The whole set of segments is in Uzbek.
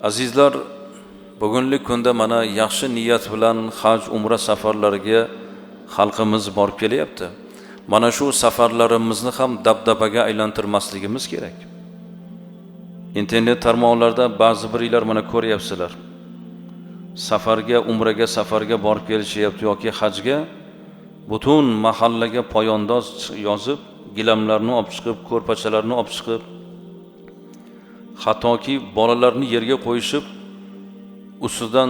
Azizlar, bugungi kunda mana yaxshi niyat bilan haj, umra safarlariga xalqimiz borib kelyapti. Mana shu safarlarimizni ham dabdabaga aylantirmasligimiz kerak. Internet tarmoqlarida ba'zi birlar mana ko'ryapsizlar. Safarga, umraga, safarga borib kelishyapti yoki hajga butun mahallaga poyondoz yozib, gilamlarni olib chiqib, ko'rpachalarni olib chiqib, hattoki bolalarni yerga qo'yishib, ustidan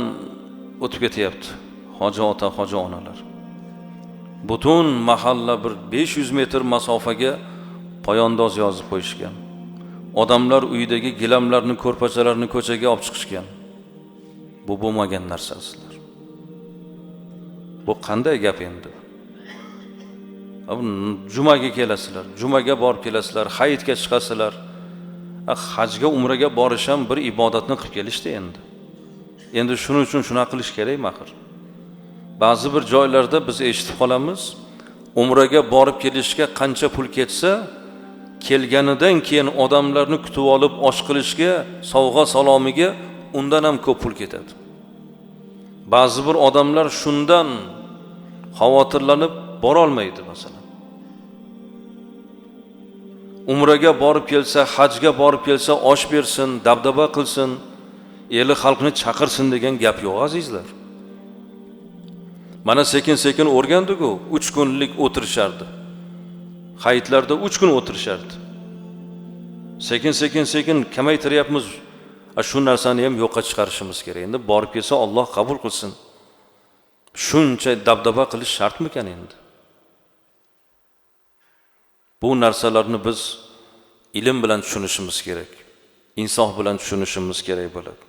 o'tib ketyapti hoji ota, hoji onalar. Butun mahalla bir 500 metr masofaga poyondoz yozib qo'yishgan. Odamlar uyidagi gilamlarni, ko'rpachalarni ko'chaga olib chiqishgan. Bu bo'lmagan narsasilar. Bu qanday gap endi? Jumaga kelasizlar, jumaga borib kelasizlar, hayitga chiqasizlar. Hajga, umraga borish ham bir ibodatni qilib kelishdi endi. Endi shuning uchun shunaqa qilish kerakmi axir? Ba'zi bir joylarda biz eshitib qolamiz, umraga borib kelishga qancha pul ketsa, kelganidan keyin odamlarni kutib olib osh qilishga, sovg'a salomiga undan ham ko'p pul ketadi. Ba'zi bir odamlar shundan xavotirlanib bora olmaydi masalan. Umraga borib kelsa, hajga borib kelsa, osh bersin, dabdaba qilsin, eli xalqni chaqirsin degan gap yo'q azizlar. Mana sekin-sekin o'rgandik-ku, 3 kunlik o'tirishardi. Hayitlarda 3 kun o'tirishardi. Sekin kamaytiryapmiz. Shu narsani ham yo'qqa chiqarishimiz kerak. Endi borib kelsa Alloh qabul qilsin. Shuncha dabdaba qilish shartmikan endi? Bu narsalarni biz ilm bilan tushunishimiz kerak. Insof bilan tushunishimiz kerak bo'ladi.